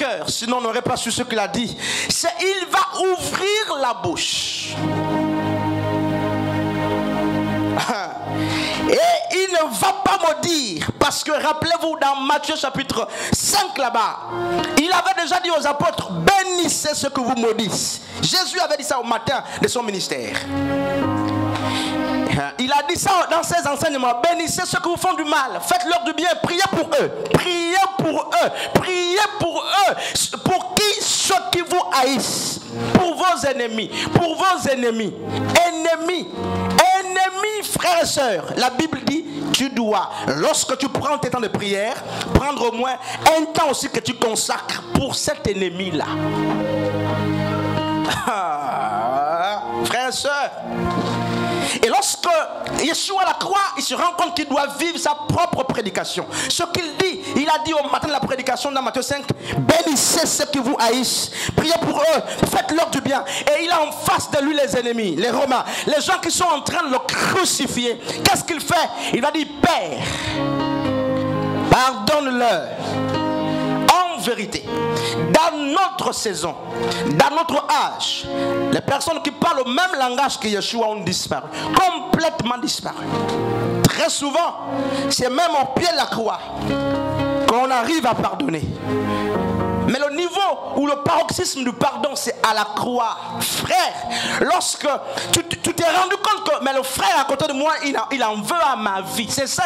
cœur, sinon on n'aurait pas su ce qu'il a dit. C'est il va ouvrir la bouche. Et il ne va pas maudire. Parce que rappelez-vous dans Matthieu chapitre 5 là-bas, il avait déjà dit aux apôtres, bénissez ceux que vous maudissent. Jésus avait dit ça au matin de son ministère. Il a dit ça dans ses enseignements. Bénissez ceux qui vous font du mal. Faites-leur du bien. Priez pour eux. Priez pour eux. Priez pour eux. Pour qui? Ceux qui vous haïssent. Pour vos ennemis. Pour vos ennemis. Ennemis. Ennemis, frères et sœurs. La Bible dit, tu dois, lorsque tu prends tes temps de prière, prendre au moins un temps aussi que tu consacres pour cet ennemi-là. Frères et sœurs. Et lorsque Yeshua à la croix, il se rend compte qu'il doit vivre sa propre prédication. Ce qu'il dit, il a dit au matin de la prédication dans Matthieu 5, bénissez ceux qui vous haïssent, priez pour eux, faites-leur du bien. Et il a en face de lui les ennemis, les Romains, les gens qui sont en train de le crucifier. Qu'est-ce qu'il fait? Il va dire, Père, pardonne-leur. En vérité, dans notre saison, dans notre âge, les personnes qui parlent au même langage que Yeshua ont disparu, complètement disparu. Très souvent, c'est même au pied de la croix qu'on arrive à pardonner. Mais le niveau où le paroxysme du pardon, c'est à la croix. Frère, lorsque tu t'es rendu compte que mais le frère à côté de moi, il en veut à ma vie. C'est ça,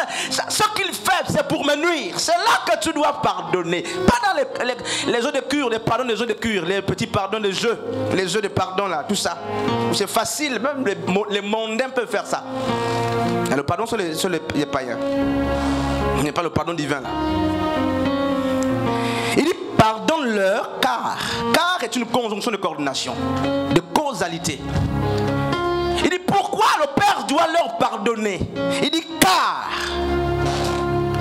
ce qu'il fait, c'est pour me nuire. C'est là que tu dois pardonner. Pas dans les jeux de cure, les pardons des jeux de cure, les petits pardons de jeux, les jeux de pardon là, tout ça. C'est facile, même les mondains peuvent faire ça. Et le pardon sur les païens. Il n'est pas le pardon divin là. Il dit pardonne-leur car est une conjonction de coordination, de causalité. Il dit pourquoi le Père doit leur pardonner? Il dit car.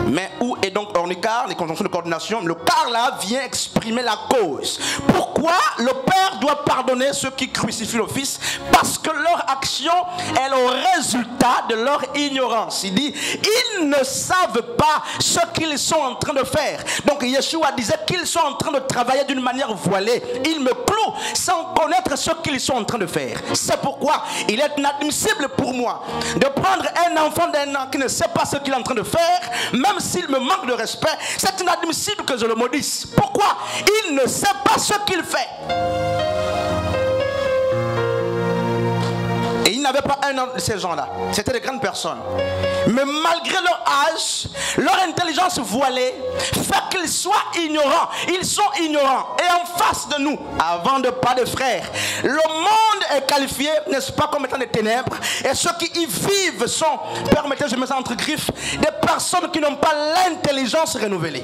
Mais où est donc ornicar, les conjonctions de coordination? Le car là vient exprimer la cause. Pourquoi le Père doit pardonner ceux qui crucifient le Fils? Parce que leur action est le résultat de leur ignorance. Il dit, ils ne savent pas ce qu'ils sont en train de faire. Donc Yeshua disait qu'ils sont en train de travailler d'une manière voilée. Ils me clouent sans connaître ce qu'ils sont en train de faire. C'est pourquoi il est inadmissible pour moi de prendre un enfant d'un an qui ne sait pas ce qu'il est en train de faire, même s'il me manque de respect. C'est inadmissible que je le maudisse. Pourquoi? Il ne sait pas ce qu'il fait. Et il n'avait pas un an de ces gens-là. C'était des grandes personnes. Mais malgré leur âge, leur intelligence voilée fait qu'ils soient ignorants. Ils sont ignorants. Et en face de nous, avant de pas de frères, le monde est qualifié, n'est-ce pas, comme étant des ténèbres. Et ceux qui y vivent sont, permettez, je mets ça entre griffes, des personnes qui n'ont pas l'intelligence renouvelée.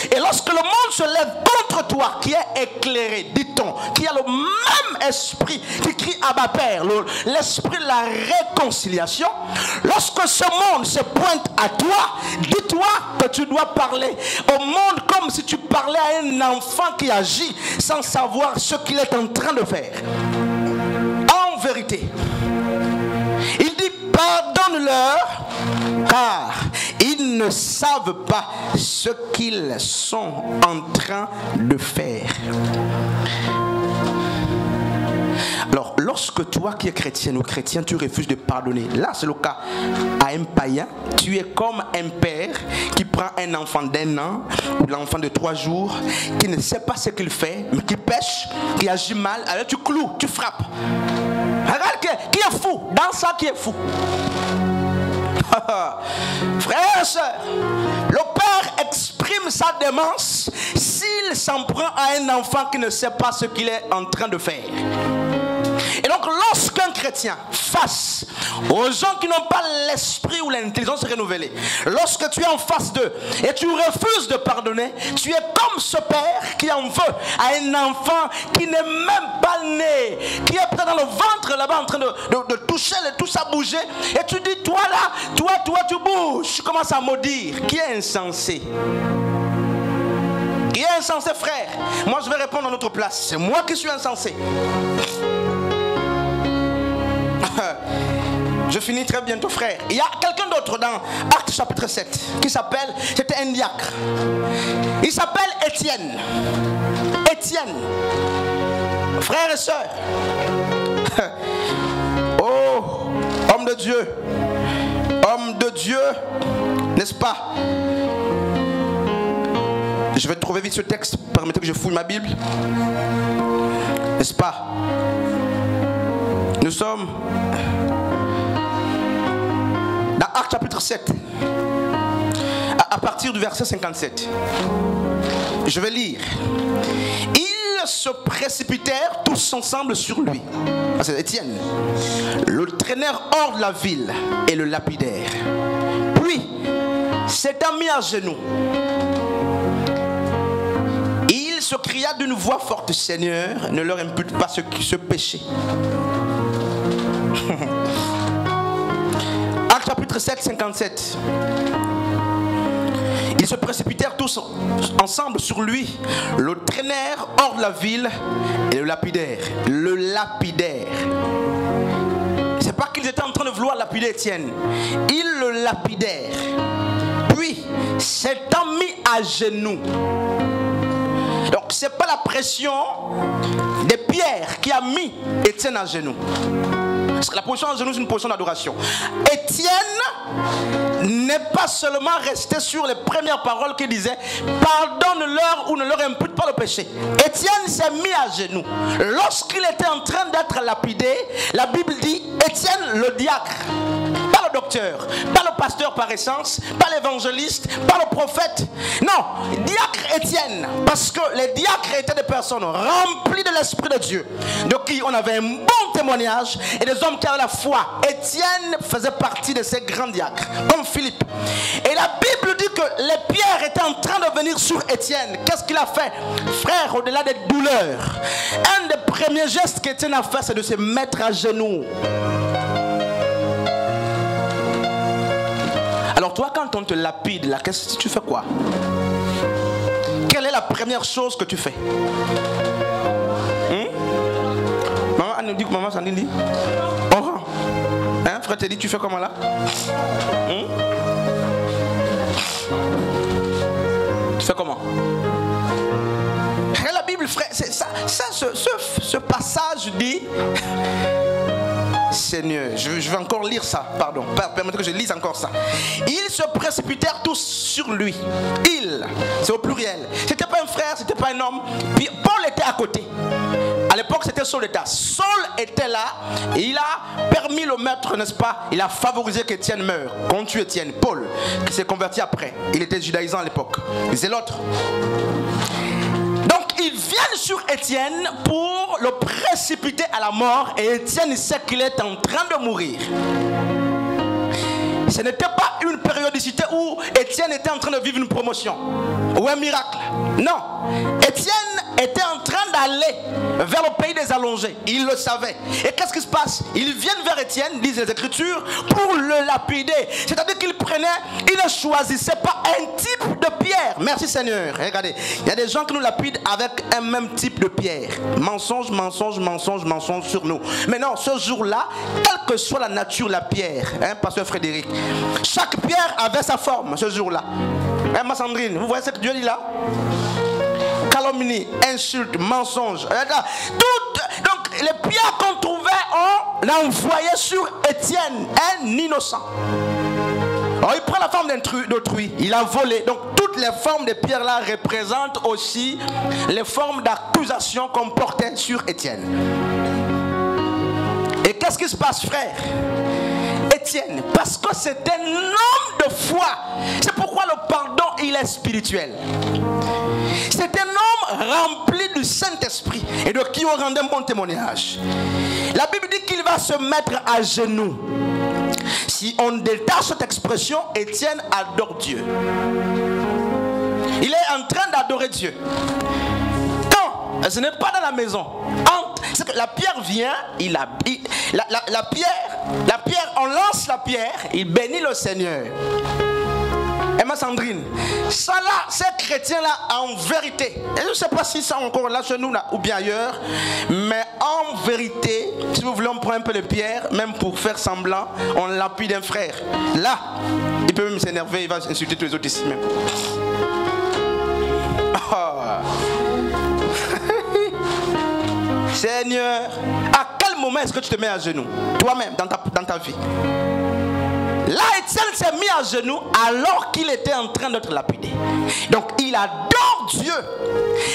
Et lorsque le monde se lève contre toi, qui est éclairé, dit-on, qui a le même esprit, qui crie Abba Père, l'esprit de la réconciliation, lorsque ce monde se pointe à toi, dis-toi que tu dois parler au monde comme si tu parlais à un enfant qui agit sans savoir ce qu'il est en train de faire. En vérité, il dit pardonne-leur car ils ne savent pas ce qu'ils sont en train de faire. Alors, lorsque toi qui es chrétien ou chrétien, tu refuses de pardonner, là c'est le cas à un païen, tu es comme un père qui prend un enfant d'1 an ou l'enfant de 3 jours, qui ne sait pas ce qu'il fait, mais qui pêche, qui agit mal, alors tu cloues, tu frappes. Regarde qui est fou, dans ça qui est fou. Frères et sœurs, le père exprime sa démence s'il s'en prend à un enfant qui ne sait pas ce qu'il est en train de faire. Et donc lorsqu'un chrétien face aux gens qui n'ont pas l'esprit ou l'intelligence renouvelée, lorsque tu es en face d'eux et tu refuses de pardonner, tu es comme ce père qui en veut à un enfant qui n'est même pas né, qui est peut-être dans le ventre là-bas en train de toucher, tout ça bouger, et tu dis toi là, toi tu bouges, tu commences à maudire. Qui est insensé? Qui est insensé, frère? Moi je vais répondre à notre place, c'est moi qui suis insensé. Je finis très bientôt, frère. Il y a quelqu'un d'autre dans Actes chapitre 7 qui s'appelle, c'était un diacre. Il s'appelle Étienne. Étienne. Frères et sœurs. Oh, homme de Dieu. Homme de Dieu, n'est-ce pas? Je vais trouver vite ce texte. Permettez que je fouille ma Bible. N'est-ce pas? Nous sommes dans Actes chapitre 7. À partir du verset 57. Je vais lire. Ils se précipitèrent tous ensemble sur lui. C'est Étienne. Le traînèrent hors de la ville et le lapidèrent. Puis, s'étant mis à genoux, il se cria d'une voix forte: Seigneur, ne leur impute pas ce péché. Actes chapitre 7, 57. Ils se précipitèrent tous ensemble sur lui, le traînèrent hors de la ville et le lapidèrent. Le lapidèrent. C'est pas qu'ils étaient en train de vouloir lapider Étienne. Ils le lapidèrent. Puis, s'étant mis à genoux. Donc, c'est pas la pression de Pierre qui a mis Étienne à genoux. Parce que la position à genoux, c'est une position d'adoration. Étienne n'est pas seulement resté sur les premières paroles qui disaient pardonne-leur ou ne leur impute pas le péché. Étienne s'est mis à genoux. Lorsqu'il était en train d'être lapidé, la Bible dit Étienne le diacre. Pas le docteur, pas le pasteur par essence, pas l'évangéliste, pas le prophète. Non, diacre Étienne. Parce que les diacres étaient des personnes remplies de l'Esprit de Dieu, de qui on avait un bon témoignage et des hommes qui avaient la foi. Étienne faisait partie de ces grands diacres, comme Philippe. Et la Bible dit que les pierres étaient en train de venir sur Étienne. Qu'est-ce qu'il a fait? Frère, au-delà des douleurs, un des premiers gestes qu'Étienne a fait, c'est de se mettre à genoux. Alors toi, quand on te lapide, là, qu'est-ce que tu fais quoi? Quelle est la première chose que tu fais? Maman Anne dit que maman Sandine dit on rend. Hein, frère te dit tu fais comment là? Tu fais comment? La Bible, frère, c'est ça, ce passage dit Seigneur, je vais encore lire ça, pardon, permettez que je lise encore ça. Ils se précipitèrent tous sur lui. Ils, c'est au pluriel. C'était pas un frère, c'était pas un homme. Puis Paul était à côté. À l'époque, c'était Saul d'État. Saul était là et il a permis le maître, n'est-ce pas? Il a favorisé qu'Étienne meure. Qu'on tue Étienne. Paul, qui s'est converti après. Il était judaïsant à l'époque. C'est l'autre. Donc, ils viennent sur Étienne pour le précipiter à la mort. Et Étienne sait qu'il est en train de mourir. Ce n'était pas une périodicité où Étienne était en train de vivre une promotion ou un miracle. Non. Étienne était en train d'aller vers le pays des allongés. Il le savait. Et qu'est-ce qui se passe? Ils viennent vers Étienne, disent les Écritures, pour le lapider. C'est-à-dire qu'ils prenaient, ils ne choisissaient pas un type de pierre. Merci Seigneur. Regardez, il y a des gens qui nous lapident avec un même type de pierre. Mensonge, mensonge, mensonge, mensonge sur nous. Mais non, ce jour-là, quelle que soit la nature de la pierre, hein, pasteur Frédéric, chaque pierre avait sa forme ce jour-là. Hein, ma Sandrine, vous voyez ce que Dieu dit là? Calomnie, insulte, mensonge. Donc les pierres qu'on trouvait, on l'a envoyé sur Étienne, un innocent. Alors il prend la forme d'autrui, il a volé. Donc toutes les formes de pierres là représentent aussi les formes d'accusation qu'on portait sur Étienne. Et qu'est-ce qui se passe, frère? Étienne, parce que c'est un homme de foi. C'est pourquoi le pardon, il est spirituel. C'est un homme rempli du Saint-Esprit et de qui on rendait un bon témoignage. La Bible dit qu'il va se mettre à genoux. Si on détache cette expression, Étienne adore Dieu. Il est en train d'adorer Dieu. Quand ce n'est pas dans la maison, c'est que la pierre vient, la pierre, on lance la pierre, il bénit le Seigneur. Et ma Sandrine, ça là, ces chrétiens-là, en vérité, et je ne sais pas si ça encore là chez nous là, ou bien ailleurs, mais en vérité, si vous voulez, on prend un peu de pierre, même pour faire semblant, on lapide un frère. Là, il peut même s'énerver, il va insulter tous les autres ici même. Oh. Seigneur, à quel moment est-ce que tu te mets à genoux? Toi-même, dans ta vie. Là, Étienne s'est mis à genoux alors qu'il était en train d'être lapidé. Donc, il adore Dieu.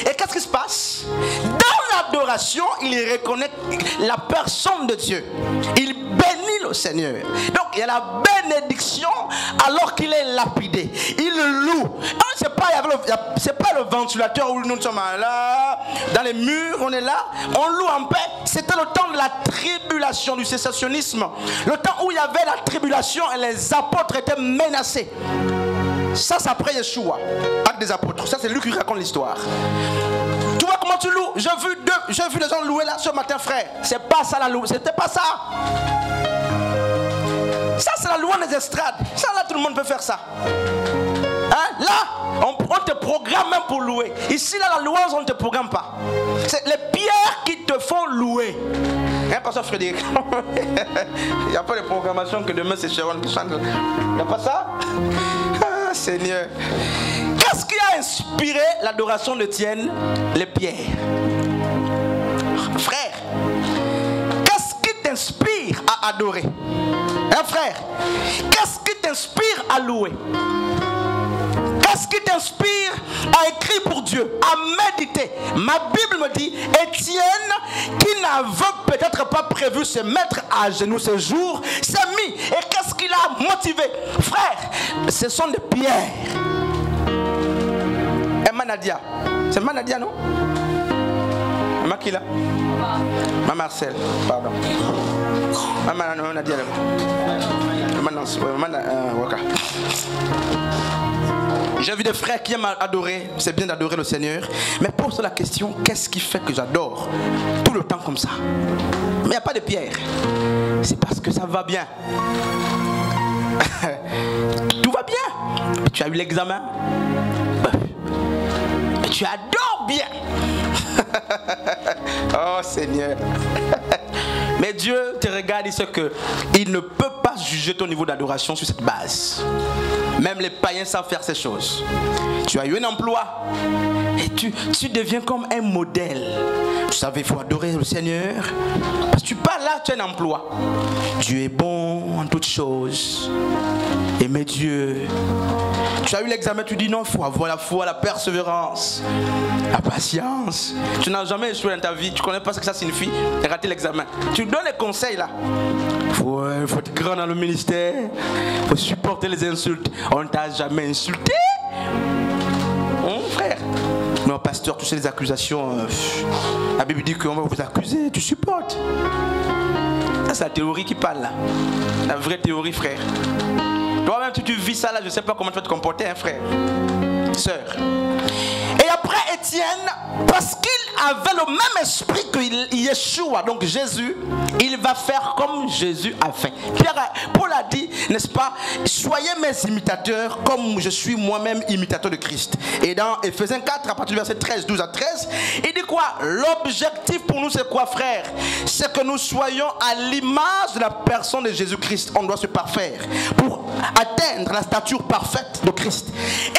Et qu'est-ce qui se passe? Dans l'adoration, il reconnaît la personne de Dieu. Il bénit le Seigneur. Donc, il y a la bénédiction alors qu'il est lapidé. Il loue. C'est pas le ventilateur où nous sommes là, dans les murs, on est là, on loue en paix. C'était le temps de la tribulation, du cessationnisme. Le temps où il y avait la tribulation et les apôtres étaient menacés. Ça, c'est après Yeshua, acte des apôtres. Ça, c'est lui qui raconte l'histoire. Tu vois comment tu loues? J'ai vu les gens louer là ce matin, frère. C'est pas ça la louange, c'était pas ça. Ça, c'est la louange des estrades. Ça, là, tout le monde peut faire ça. Hein? Là, on te programme même pour louer. Ici, là, la louange, on ne te programme pas. C'est les pierres qui te font louer. Hein, pasteur Frédéric? Il n'y a pas de programmation que demain c'est Sharon qui chante. Il n'y a pas ça? Ah, Seigneur. Qu'est-ce qui a inspiré l'adoration d'Étienne? Les pierres. Frère, qu'est-ce qui t'inspire à adorer? Hein, frère? Qu'est-ce qui t'inspire à louer? Qu'est-ce qui t'inspire à écrire pour Dieu, à méditer? Ma Bible me dit, Étienne, qui n'avait peut-être pas prévu se mettre à genoux ce jour, s'est mis. Et qu'est-ce qui l'a motivé? Frère, ce sont des pierres. Et Manadia, c'est Manadia, non? Maman qui là? Maman Marcel, pardon. Maman Nadia, j'ai vu des frères qui aiment adorer. C'est bien d'adorer le Seigneur. Mais pose la question, qu'est-ce qui fait que j'adore tout le temps comme ça? Mais il n'y a pas de pierre. C'est parce que ça va bien. Tout va bien. Tu as eu l'examen. Tu adores bien. Oh Seigneur. Mais Dieu te regarde et sait qu'il ne peut pas juger ton niveau d'adoration sur cette base. Même les païens savent faire ces choses. Tu as eu un emploi et tu deviens comme un modèle. Vous savez, il faut adorer le Seigneur. Parce que tu parles là, tu as un emploi. Dieu est bon en toutes choses. Aimer Dieu. Tu as eu l'examen, tu dis non, il faut avoir la foi, la persévérance, la patience. Tu n'as jamais échoué dans ta vie, tu ne connais pas ce que ça signifie, tu as raté l'examen. Tu donnes les conseils là. Il faut être grand dans le ministère, il faut supporter les insultes. On ne t'a jamais insulté, frère. Non, pasteur, tu sais les accusations, la Bible dit qu'on va vous accuser, tu supportes. Ça, c'est la théorie qui parle là. La vraie théorie, frère. Toi-même, tu vis ça là, je ne sais pas comment tu vas te comporter, hein, frère, sœur. Et après Étienne, parce qu'il avait le même esprit que Yeshua, donc Jésus, il va faire comme Jésus a fait. Paul a dit, n'est-ce pas, soyez mes imitateurs comme je suis moi-même imitateur de Christ. Et dans Ephésiens 4, à partir du verset 13, 12 à 13, il dit quoi? L'objectif pour nous, c'est quoi, frère? C'est que nous soyons à l'image de la personne de Jésus-Christ. On doit se parfaire pour atteindre la stature parfaite de Christ.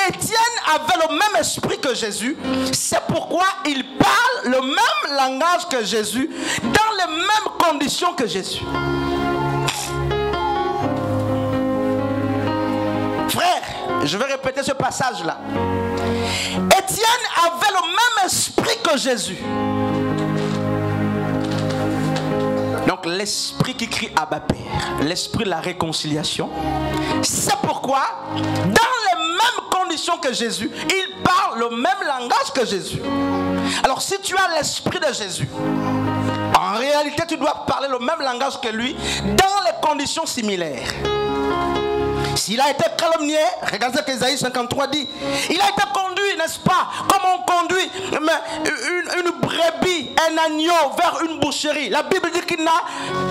Étienne avait le même esprit que Jésus. C'est pourquoi il parle le même langage que Jésus, dans les mêmes conditions que Jésus. Frère, je vais répéter ce passage-là. Étienne avait le même esprit que Jésus. Donc l'esprit qui crie Abba Père, l'esprit de la réconciliation. C'est pourquoi, dans les mêmes conditions que Jésus, il parle le même langage que Jésus. Alors si tu as l'esprit de Jésus, en réalité tu dois parler le même langage que lui, dans les conditions similaires. S'il a été calomnié, regardez ce qu'Ésaïe 53 dit. Il a été conduit, n'est-ce pas, comme on conduit une brebis, un agneau vers une boucherie. La Bible dit qu'il n'a...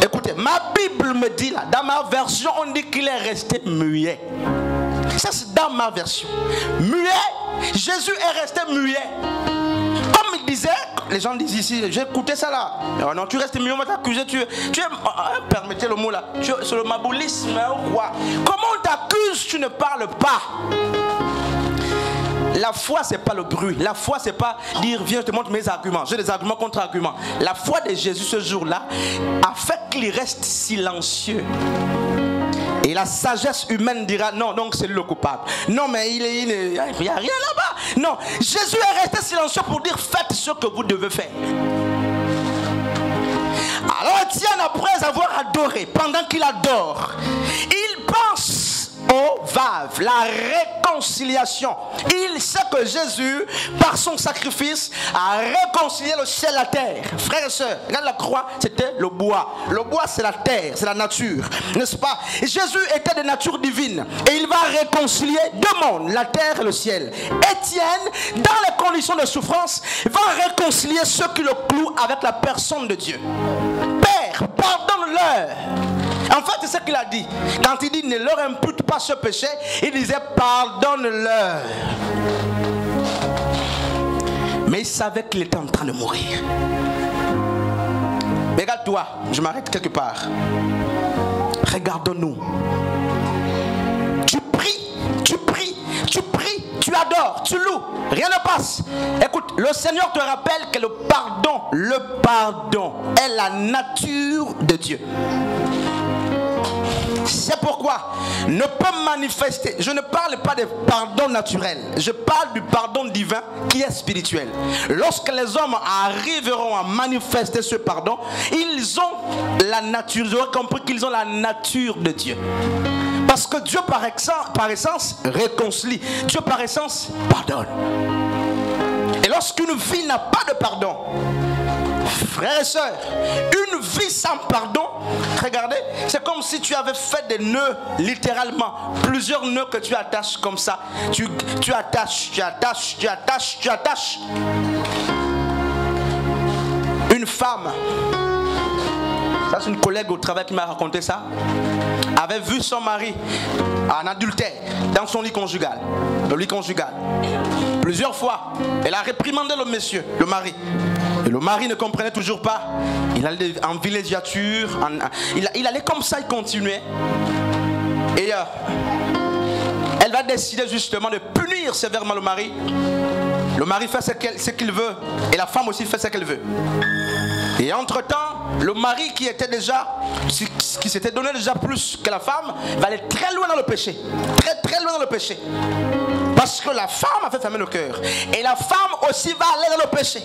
Écoutez, ma Bible me dit là, dans ma version, on dit qu'il est resté muet. Ça c'est dans ma version. Muet, Jésus est resté muet. Comme il disait, les gens disent ici, j'ai écouté ça là. Oh non, tu restes mieux, on va t'accuser. Tu es permettez le mot là. C'est le maboulisme ou quoi? Comment on t'accuse, tu ne parles pas? La foi, c'est pas le bruit. La foi, c'est pas dire viens, je te montre mes arguments. J'ai des arguments contre arguments. La foi de Jésus ce jour-là a fait qu'il reste silencieux. Et la sagesse humaine dira non, donc c'est lui le coupable. Non, mais il n'y a rien là-bas. Non, Jésus est resté silencieux pour dire faites ce que vous devez faire. Alors Étienne, après avoir adoré, pendant qu'il adore, il pense au vave, la réconciliation. Il sait que Jésus, par son sacrifice, a réconcilié le ciel et la terre. Frères et sœurs, regarde la croix, c'était le bois. Le bois, c'est la terre, c'est la nature, n'est-ce pas? Jésus était de nature divine et il va réconcilier deux mondes, la terre et le ciel. Étienne, dans les conditions de souffrance, va réconcilier ceux qui le clouent avec la personne de Dieu. Père, pardonne-leur. En fait, c'est ce qu'il a dit. Quand il dit ne leur impute pas ce péché, il disait pardonne-leur. Mais il savait qu'il était en train de mourir. Regarde-toi, je m'arrête quelque part. Regarde-nous. Tu pries, tu pries, tu pries, tu adores, tu loues. Rien ne passe. Écoute, le Seigneur te rappelle que le pardon est la nature de Dieu. C'est pourquoi ne peut manifester. Je ne parle pas de pardon naturel. Je parle du pardon divin qui est spirituel. Lorsque les hommes arriveront à manifester ce pardon, ils ont la nature. Vous aurez compris qu'ils ont la nature de Dieu. Parce que Dieu par essence réconcilie. Dieu par essence pardonne. Et lorsqu'une vie n'a pas de pardon, frères et sœurs, une vie sans pardon, regardez, c'est comme si tu avais fait des nœuds, littéralement, plusieurs nœuds que tu attaches comme ça. Tu attaches. Une femme, ça c'est une collègue au travail qui m'a raconté ça, avait vu son mari en adultère dans son lit conjugal, le lit conjugal. Plusieurs fois, elle a réprimandé le monsieur, le mari. Et le mari ne comprenait toujours pas. Il allait en villégiature, il allait comme ça, il continuait. Et elle va décider justement de punir sévèrement le mari. Le mari fait ce qu'il veut et la femme aussi fait ce qu'elle veut. Et entre-temps, le mari qui s'était donné déjà plus que la femme, va aller très loin dans le péché. Très loin dans le péché. Parce que la femme a fait fermer le cœur. Et la femme aussi va aller dans le péché.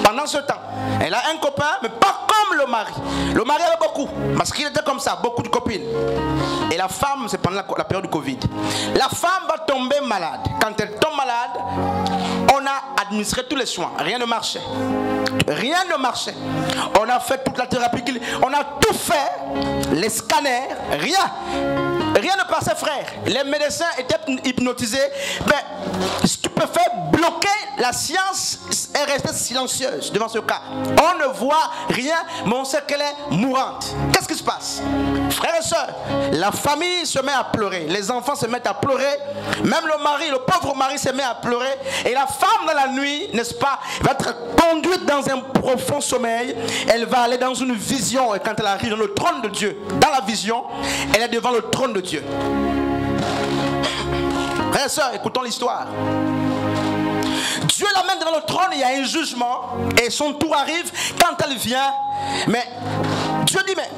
Pendant ce temps, elle a un copain, mais pas comme le mari. Le mari avait beaucoup, parce qu'il était comme ça, beaucoup de copines. Et la femme, c'est pendant la période du Covid. La femme va tomber malade. Quand elle tombe malade, on a administré tous les soins. Rien ne marchait. Rien ne marchait. On a fait toute la thérapie. On a tout fait. Les scanners, rien. Rien ne passait, frère. Les médecins étaient hypnotisés. Mais stupéfait, bloqué. La science est restée silencieuse devant ce cas. On ne voit rien, mais on sait qu'elle est mourante. Qu'est-ce qui se passe? Frères et sœurs, la famille se met à pleurer. Les enfants se mettent à pleurer. Même le mari, le pauvre mari se met à pleurer. Et la femme dans la nuit, n'est-ce pas, va être conduite dans un profond sommeil. Elle va aller dans une vision. Et quand elle arrive dans le trône de Dieu, dans la vision, elle est devant le trône de Dieu. Frères et sœurs, écoutons l'histoire. Dieu l'amène devant le trône, il y a un jugement. Et son tour arrive. Quand elle vient, mais Dieu dit, mais